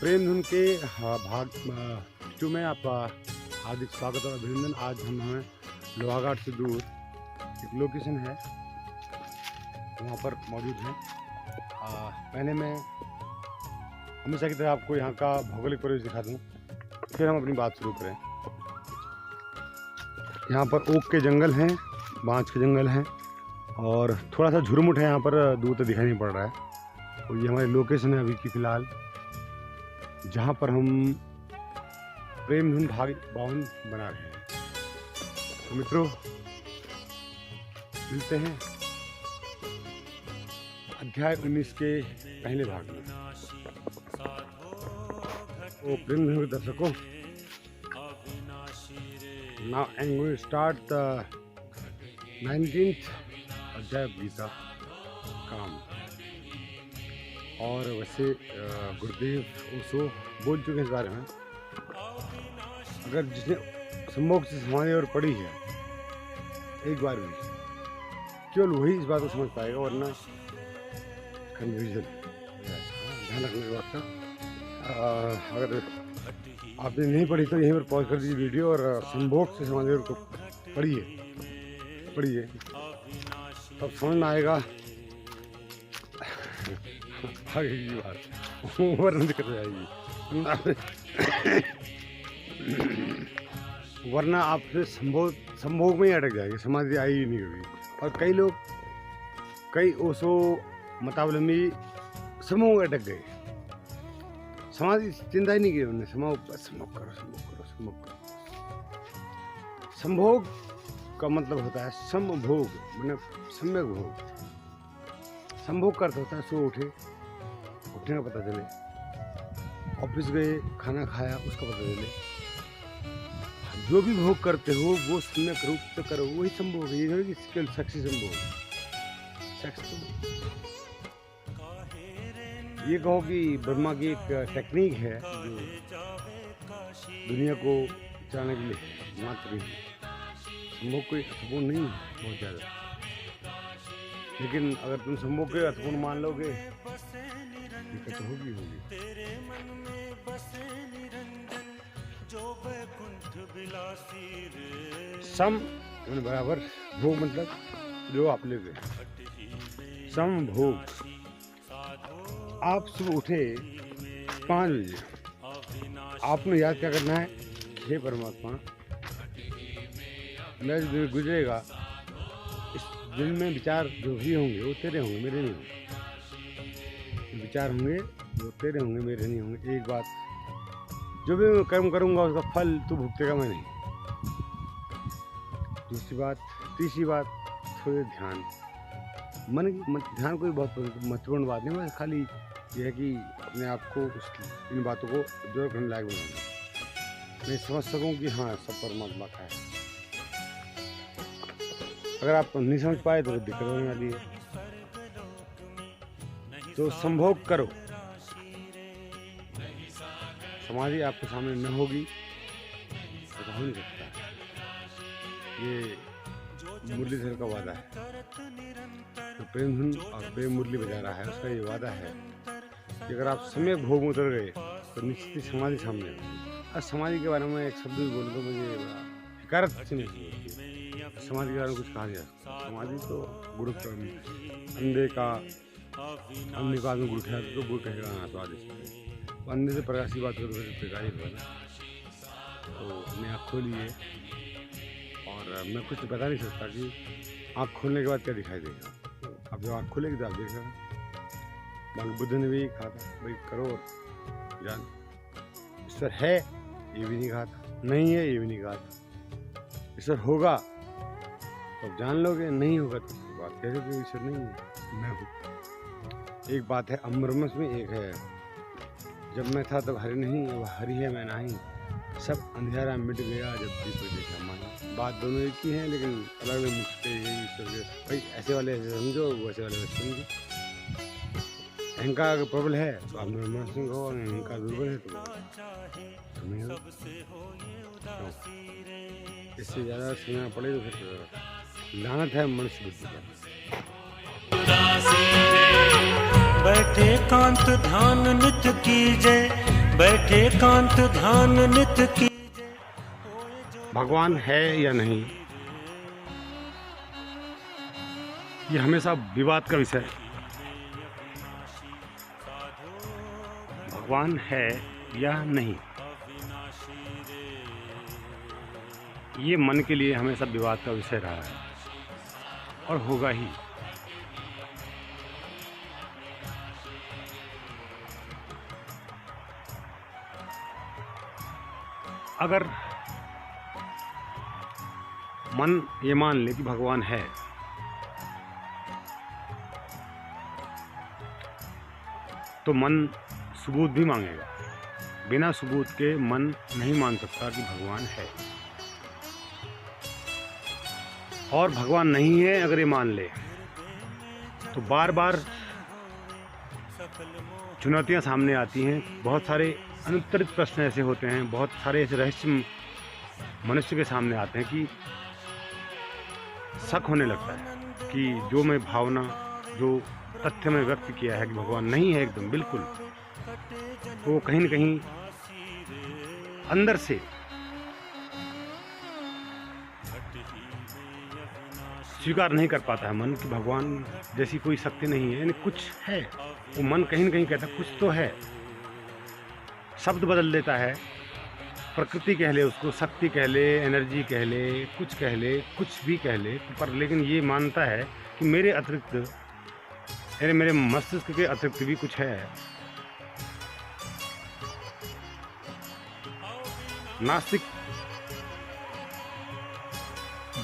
प्रेम धुन के भाग 2 में आपका हार्दिक स्वागत और अभिनंदन। आज हम हैं लोहाघाट से दूर एक लोकेशन है, वहाँ पर मौजूद हैं। पहले मैं हमेशा की तरह आपको यहाँ का भौगोलिक परिवेश दिखा दूँ, फिर हम अपनी बात शुरू करें। यहाँ पर ओक के जंगल हैं, बांस के जंगल हैं और थोड़ा सा झुरमुट है, यहाँ पर दूर तक दिखाई नहीं पड़ रहा है। तो ये हमारी लोकेशन है अभी की फ़िलहाल, जहाँ पर हम प्रेम धुन भाग 52 बना रहे हैं। तो मित्रों, मिलते हैं अध्याय 19 के पहले भाग में। तो प्रेम धुन के दर्शकों, now I am going to start the 19th अध्याय गीता काम। और वैसे गुरुदेव ओशो बोल चुके हैं इस बारे में। अगर जिसने सम्भोग से समाधि और पढ़ी है एक बार भी, केवल वही इस बात को समझ पाएगा, वरना कन्फ्यूजन। ध्यान रखने की बात का, अगर आपने नहीं पढ़ी तो यहीं पर पॉज कर दीजिए वीडियो और सम्भोग से समाधि को पढ़िए, तब समझ में आएगा आगे की बात, वरना दिक्कत हो जाएगी। वरना आपसे संभोग में ही अटक जाएगी, समाधि आई ही नहीं कभी। और कई ओशो मतावलंबी समूह में अटक गए, समाधि चिंता ही नहीं की उन्होंने। संभोग करो। संभोग का मतलब होता है समभोग, मतलब सम्यक भोग। संभोग का अर्थ होता है सो उठने का पता चले, ऑफिस गए, खाना खाया, उसका पता चले। जो भी भोग करते हो वो सम्यक रूप से करो, वही संभोग है। ये नहीं कि केवल सेक्सी संभोग, ये कहो कि ब्रह्मा की एक टेक्निक है जो दुनिया को चलाने के लिए मात्र ही। संभोग कोई अर्थपूर्ण नहीं है बहुत ज़्यादा, लेकिन अगर तुम संभोग के अर्थपूर्ण मान लोगे दिक्कत होगी। सम बराबर, भोग मतलब जो आप ले गए। सम भोग। आप सुबह उठे 5 बजे, आपने याद क्या करना है, हे परमात्मा, मैं गुजरेगा, इस दिल में विचार जो भी होंगे वो तेरे होंगे, मेरे नहीं होंगे। विचार होंगे वो तेरे होंगे, मेरे नहीं होंगे। एक बात, जो भी मैं कर्म करूँगा उसका फल तू भुगतेगा, मैं नहीं। दूसरी बात, तीसरी बात, थोड़े ध्यान। ध्यान कोई बहुत महत्वपूर्ण बात नहीं, बस खाली यह है कि अपने आप को इन बातों को जोर करने लायक बनाना, मैं समझ सकूं कि हाँ सब परमात्मा का है। अगर आप नहीं समझ पाए तो दिक्कत होने वाली है। तो संभोग करो। समाधि आपके सामने न होगी तो हो नहीं सकता। ये मुरलीधर का वादा है, तो प्रेम धुन और बेमुरली बजा रहा है, उसका ये वादा है कि अगर आप समय भोग में उतर गए तो निश्चित ही समाधि सामने होगी। और समाधि के बारे में एक शब्द भी बोल दो, मुझे हकारत से नहीं होती। समाधि के बारे में कुछ कहा जाए, समाधि तो गुरु अंधे का आदमी गुरु ख्याल तो गुरु कहना स्वादिष्ट। अंधे से प्रकाश की बात करो तो बेकार ही होगा। तो अपनी आँख खोलिए, और मैं कुछ बता नहीं सकता कि आँख खोलने के बाद क्या दिखाई देगा। अब जब आँख खुलेगी तो आप देख रहे हैं। बुद्ध ने भी कहा था भाई करो और जान। ईश्वर है ये भी नहीं कहा था, नहीं है ये भी नहीं कहा था। ईश्वर होगा तो जान लोगे, नहीं होगा तो बात कह रहे ईश्वर नहीं है, मैं हूँ। एक बात है अमरमस में, एक है जब मैं था तब हरि नहीं, अब हरि है मैं नहीं, सब अंधेरा मिट गया जब भी कोई देखा माना। बात दोनों एक ही है, लेकिन अलग अलग मुझसे है ईश्वर के। भाई ऐसे वाले ऐसे समझो, वैसे वाले वैसे समझो। अहंकार अगर प्रबल है तो आप निर्मल सिंह हो, और अहंकार दुर्बल है तो तुम्हें हो। इससे ज़्यादा सुनना पड़े तो फिर लानत है मनुष्य बुद्धि पर। बैठे कांत ध्यान नित कीजे, बैठे कांत ध्यान नित की। भगवान है या नहीं, ये हमेशा विवाद का विषय है। भगवान है या नहीं, ये मन के लिए हमेशा विवाद का विषय रहा है और होगा ही। अगर मन ये मान ले कि भगवान है, तो मन सबूत भी मांगेगा। बिना सबूत के मन नहीं मान सकता कि भगवान है। और भगवान नहीं है अगर ये मान ले, तो बार बार चुनौतियां सामने आती हैं। बहुत सारे अनुत्तरित प्रश्न ऐसे होते हैं, बहुत सारे ऐसे रहस्य मनुष्य के सामने आते हैं कि शक होने लगता है कि जो मैं भावना, जो तथ्य में व्यक्त किया है कि भगवान नहीं है एकदम बिल्कुल, वो कहीं न कहीं अंदर से स्वीकार नहीं कर पाता है मन कि भगवान जैसी कोई शक्ति नहीं है। यानी कुछ है, वो मन कहीं न कहीं कहता है कुछ तो है। शब्द बदल देता है, प्रकृति कह ले, उसको शक्ति कह ले, एनर्जी कह ले, कुछ कह ले, कुछ भी कह ले, पर लेकिन ये मानता है कि मेरे अतिरिक्त, यानी मेरे मस्तिष्क के अतिरिक्त भी कुछ है। नास्तिक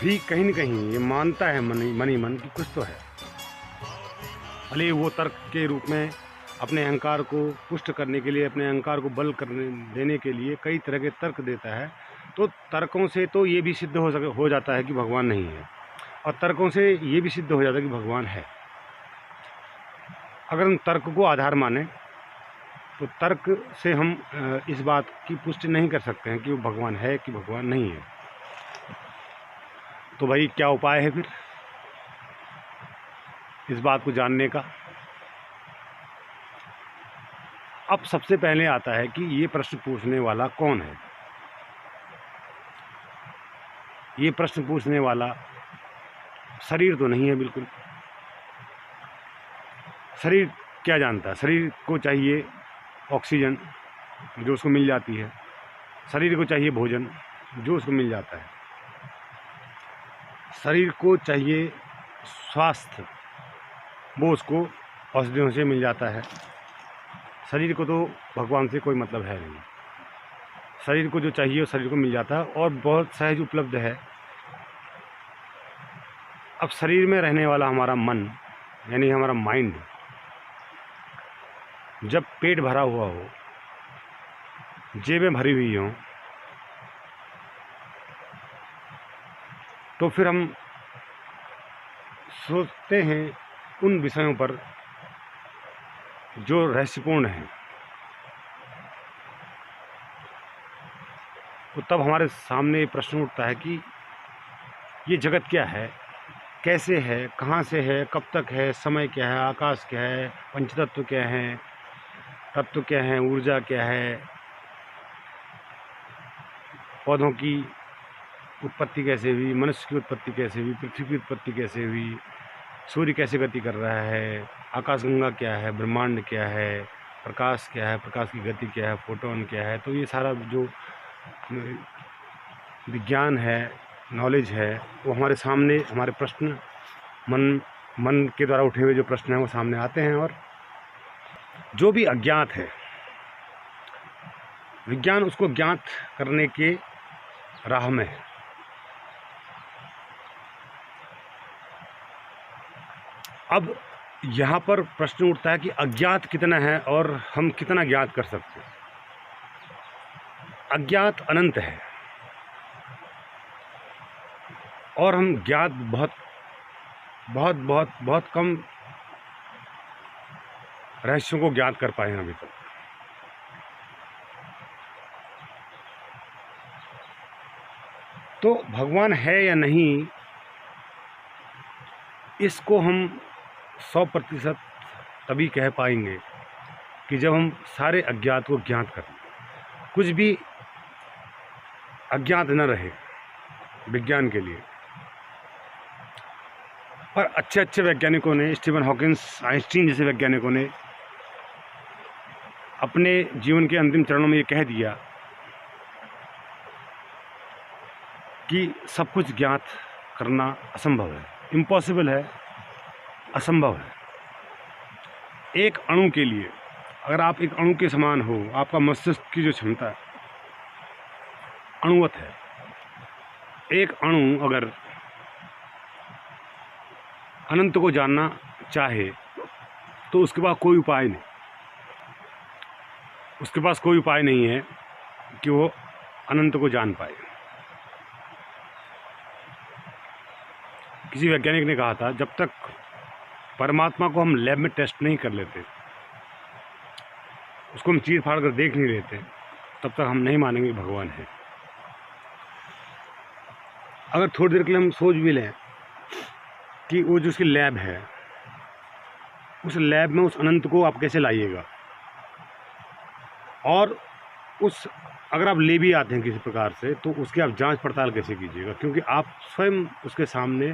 भी कहीं न कहीं ये मानता है मन ही मन कि कुछ तो है। भले वो तर्क के रूप में अपने अहंकार को पुष्ट करने के लिए, अपने अहंकार को बल देने के लिए कई तरह के तर्क देता है। तो तर्कों से तो ये भी सिद्ध हो जाता है कि भगवान नहीं है, और तर्कों से ये भी सिद्ध हो जाता है कि भगवान है। अगर हम तर्क को आधार माने, तो तर्क से हम इस बात की पुष्टि नहीं कर सकते हैं कि वो भगवान है कि भगवान नहीं है। तो भाई क्या उपाय है फिर इस बात को जानने का? अब सबसे पहले आता है कि ये प्रश्न पूछने वाला कौन है। ये प्रश्न पूछने वाला शरीर तो नहीं है बिल्कुल। शरीर क्या जानता है? शरीर को चाहिए ऑक्सीजन जो उसको मिल जाती है, शरीर को चाहिए भोजन जो उसको मिल जाता है, शरीर को चाहिए स्वास्थ्य वो उसको औषधियों से मिल जाता है। शरीर को तो भगवान से कोई मतलब है नहीं। शरीर को जो चाहिए वो शरीर को मिल जाता है और बहुत सहज उपलब्ध है। अब शरीर में रहने वाला हमारा मन, यानी हमारा माइंड, जब पेट भरा हुआ हो, जेबें भरी हुई हों, तो फिर हम सोचते हैं उन विषयों पर जो रहस्यपूर्ण हैं। तो तब हमारे सामने प्रश्न उठता है कि ये जगत क्या है, कैसे है, कहाँ से है, कब तक है, समय क्या है, आकाश क्या है, पंचतत्व क्या हैं, तत्व क्या हैं, ऊर्जा क्या है, पौधों की उत्पत्ति कैसे हुई, मनुष्य की उत्पत्ति कैसे हुई, पृथ्वी की उत्पत्ति कैसे हुई, सूर्य कैसे गति कर रहा है, आकाशगंगा क्या है, ब्रह्मांड क्या है, प्रकाश क्या है, प्रकाश की गति क्या है, फोटोन क्या है। तो ये सारा जो विज्ञान है, नॉलेज है, वो हमारे सामने, हमारे प्रश्न मन के द्वारा उठे हुए जो प्रश्न हैं वो सामने आते हैं। और जो भी अज्ञात है, विज्ञान उसको ज्ञात करने के राह में है। अब यहाँ पर प्रश्न उठता है कि अज्ञात कितना है और हम कितना ज्ञात कर सकते हैं। अज्ञात अनंत है और हम ज्ञात बहुत बहुत बहुत बहुत कम रहस्यों को ज्ञात कर पाए हैं अभी तक। तो भगवान है या नहीं, इसको हम 100% तभी कह पाएंगे कि जब हम सारे अज्ञात को ज्ञात करें। कुछ भी अज्ञात न रहे विज्ञान के लिए। पर अच्छे अच्छे वैज्ञानिकों ने, स्टीफन हॉकिंस, आइंस्टीन जैसे वैज्ञानिकों ने अपने जीवन के अंतिम चरणों में ये कह दिया कि सब कुछ ज्ञात करना असंभव है, इम्पॉसिबल है, असंभव है। एक अणु के लिए, अगर आप एक अणु के समान हो, आपका मस्तिष्क की जो क्षमता है अणुवत है। एक अणु अगर अनंत को जानना चाहे तो उसके पास कोई उपाय नहीं, उसके पास कोई उपाय नहीं है कि वो अनंत को जान पाए। किसी वैज्ञानिक ने कहा था, जब तक परमात्मा को हम लैब में टेस्ट नहीं कर लेते, उसको हम चीर फाड़ कर देख नहीं लेते, तब तक हम नहीं मानेंगे भगवान है। अगर थोड़ी देर के लिए हम सोच भी लें कि वो जो उसकी लैब है, उस लैब में उस अनंत को आप कैसे लाइएगा, और उस अगर आप ले भी आते हैं किसी प्रकार से, तो उसकी आप जांच पड़ताल कैसे कीजिएगा, क्योंकि आप स्वयं उसके सामने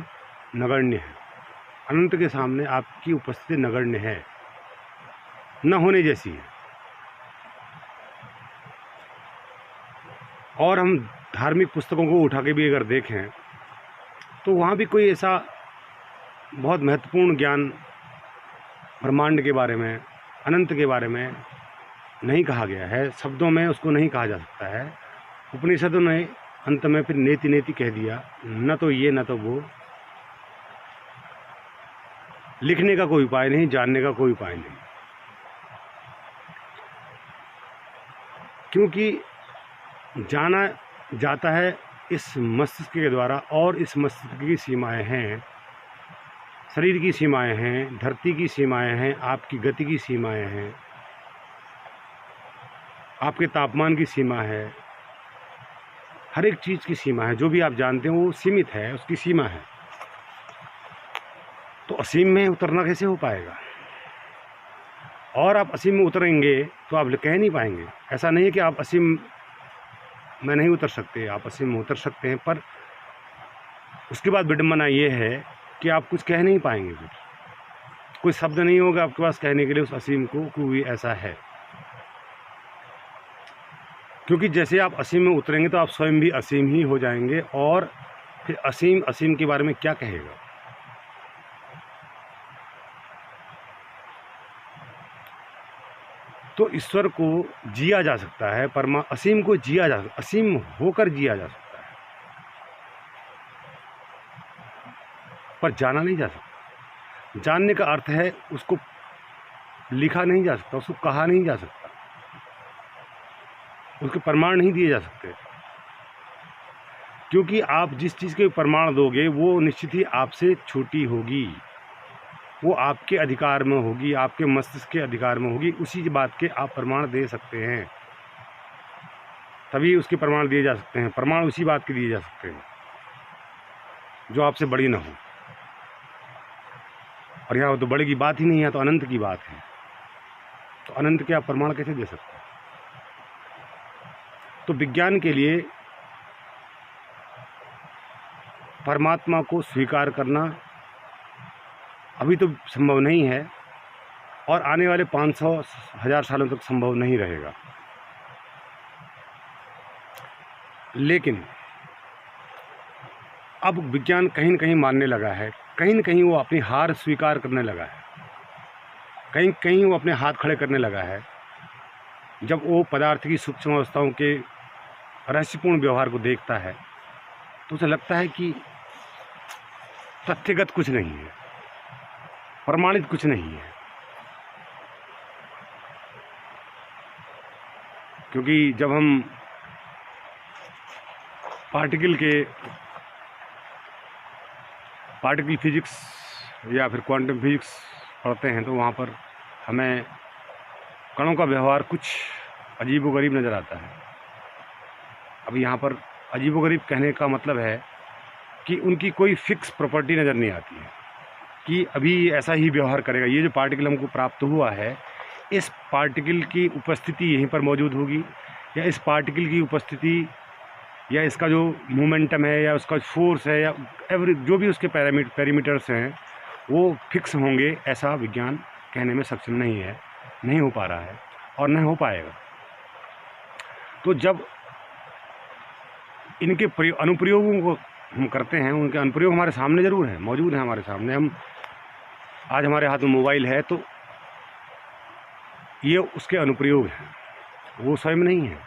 नगण्य हैं। अनंत के सामने आपकी उपस्थिति नगण्य है, न होने जैसी है। और हम धार्मिक पुस्तकों को उठा के भी अगर देखें तो वहाँ भी कोई ऐसा बहुत महत्वपूर्ण ज्ञान ब्रह्मांड के बारे में, अनंत के बारे में नहीं कहा गया है। शब्दों में उसको नहीं कहा जा सकता है। उपनिषदों ने अंत में फिर नेति नेति कह दिया, न तो ये न तो वो। लिखने का कोई उपाय नहीं, जानने का कोई उपाय नहीं, क्योंकि जाना जाता है इस मस्तिष्क के द्वारा, और इस मस्तिष्क की सीमाएं हैं, शरीर की सीमाएं हैं, धरती की सीमाएं हैं, आपकी गति की सीमाएं हैं, आपके तापमान की सीमा है, हर एक चीज़ की सीमा है। जो भी आप जानते हैं वो सीमित है, उसकी सीमा है। तो असीम में उतरना कैसे हो पाएगा? और आप असीम में उतरेंगे तो आप कह नहीं पाएंगे। ऐसा नहीं है कि आप असीम में नहीं उतर सकते, आप असीम में उतर सकते हैं, पर उसके बाद विडंबना ये है कि आप कुछ कह नहीं पाएंगे, कोई शब्द नहीं होगा आपके पास कहने के लिए उस असीम को कोई ऐसा है। क्योंकि जैसे आप असीम में उतरेंगे तो आप स्वयं भी असीम ही हो जाएंगे, और फिर असीम असीम के बारे में क्या कहेगा? तो ईश्वर को जिया जा सकता है, असीम को जिया जा सकता, असीम होकर जिया जा सकता है, पर जाना नहीं जा सकता। जानने का अर्थ है उसको लिखा नहीं जा सकता, उसको कहा नहीं जा सकता, उसके प्रमाण नहीं दिए जा सकते। क्योंकि आप जिस चीज़ के प्रमाण दोगे वो निश्चित ही आपसे छोटी होगी, वो आपके अधिकार में होगी, आपके मस्तिष्क के अधिकार में होगी। उसी बात के आप प्रमाण दे सकते हैं, तभी उसके प्रमाण दिए जा सकते हैं। प्रमाण उसी बात के दिए जा सकते हैं जो आपसे बड़ी ना हो। और यहाँ तो बड़े की बात ही नहीं है, तो अनंत की बात है। तो अनंत के आप प्रमाण कैसे दे सकते हैं? तो विज्ञान के लिए परमात्मा को स्वीकार करना अभी तो संभव नहीं है, और आने वाले 500,000 सालों तक संभव नहीं रहेगा। लेकिन अब विज्ञान कहीं न कहीं मानने लगा है, कहीं न कहीं वो अपनी हार स्वीकार करने लगा है, कहीं कहीं वो अपने हाथ खड़े करने लगा है। जब वो पदार्थ की सूक्ष्म अवस्थाओं के रहस्यपूर्ण व्यवहार को देखता है तो उसे लगता है कि तथ्यगत कुछ नहीं है, प्रमाणित कुछ नहीं है। क्योंकि जब हम पार्टिकल फिजिक्स या फिर क्वांटम फिजिक्स पढ़ते हैं तो वहाँ पर हमें कणों का व्यवहार कुछ अजीबोगरीब नज़र आता है। अब यहाँ पर अजीबोगरीब कहने का मतलब है कि उनकी कोई फिक्स प्रॉपर्टी नज़र नहीं आती है कि अभी ऐसा ही व्यवहार करेगा। ये जो पार्टिकल हमको प्राप्त हुआ है, इस पार्टिकल की उपस्थिति यहीं पर मौजूद होगी, या इस पार्टिकल की उपस्थिति या इसका जो मोमेंटम है या उसका फोर्स है या जो भी उसके पैरामीटर्स हैं वो फिक्स होंगे, ऐसा विज्ञान कहने में सक्षम नहीं है, नहीं हो पा रहा है और नहीं हो पाएगा। तो जब इनके अनुप्रयोगों को हम करते हैं, उनके अनुप्रयोग हमारे सामने ज़रूर हैं, मौजूद हैं हमारे सामने। हम आज हमारे हाथ में मोबाइल है तो ये उसके अनुप्रयोग हैं, वो स्वयं नहीं है।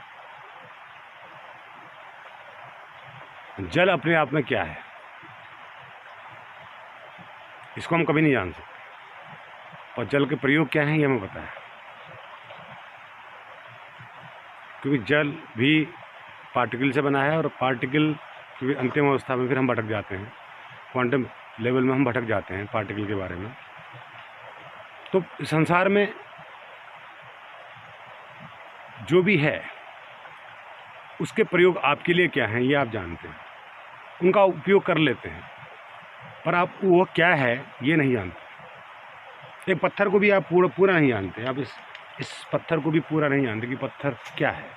जल अपने आप में क्या है इसको हम कभी नहीं जान सकते, और जल के प्रयोग क्या हैं ये हमें पता है, क्योंकि जल भी पार्टिकल से बना है और पार्टिकल की अंतिम अवस्था में फिर हम भटक जाते हैं, क्वांटम लेवल में हम भटक जाते हैं पार्टिकल के बारे में। तो संसार में जो भी है उसके प्रयोग आपके लिए क्या हैं ये आप जानते हैं, उनका उपयोग कर लेते हैं, पर आप वो क्या है ये नहीं जानते। एक पत्थर को भी आप पूरा नहीं जानते, आप इस पत्थर को भी पूरा नहीं जानते कि पत्थर क्या है।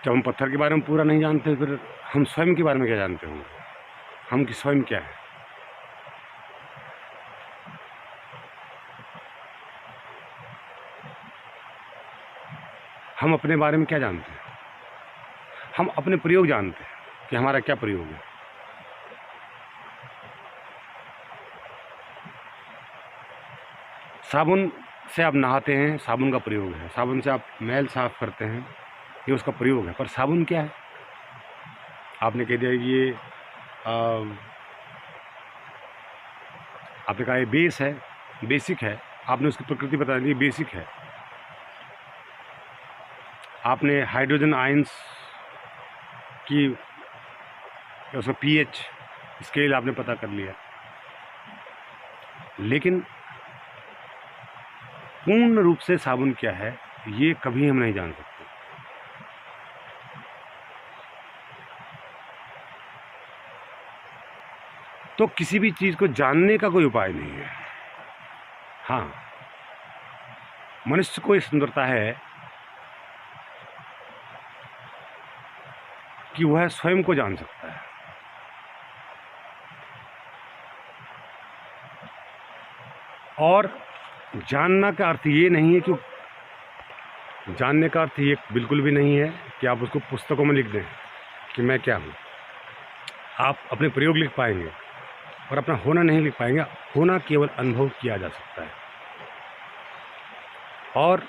जब हम पत्थर के बारे में पूरा नहीं जानते फिर हम स्वयं के बारे में क्या जानते होंगे, हम कि स्वयं क्या है। हम अपने बारे में क्या जानते हैं, हम अपने प्रयोग जानते हैं कि हमारा क्या प्रयोग है। साबुन से आप नहाते हैं, साबुन का प्रयोग है। साबुन से आप मैल साफ करते हैं, ये उसका प्रयोग है। पर साबुन क्या है, आपने कह दिया कि ये आपने कहा ये बेस है, बेसिक है, आपने उसकी प्रकृति बता दी, बेसिक है। आपने हाइड्रोजन आयंस की उसका पीएच स्केल आपने पता कर लिया, लेकिन पूर्ण रूप से साबुन क्या है ये कभी हम नहीं जान सकते। तो किसी भी चीज़ को जानने का कोई उपाय नहीं है। हाँ, मनुष्य को ये सुंदरता है कि वह स्वयं को जान सकता है। और जानना का अर्थ ये नहीं है कि जानने का अर्थ ये बिल्कुल भी नहीं है कि आप उसको पुस्तकों में लिख दें कि मैं क्या हूँ। आप अपने प्रयोग लिख पाएंगे और अपना होना नहीं लिख पाएंगे। होना केवल अनुभव किया जा सकता है और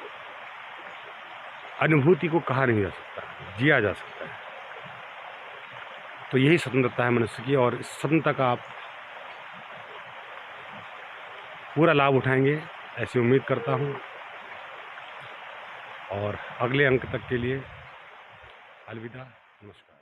अनुभूति को कहा नहीं जा सकता, जिया जा सकता है। तो यही स्वतंत्रता है मनुष्य की, और इस स्वतंत्रता का आप पूरा लाभ उठाएंगे ऐसी उम्मीद करता हूँ। और अगले अंक तक के लिए अलविदा, नमस्कार।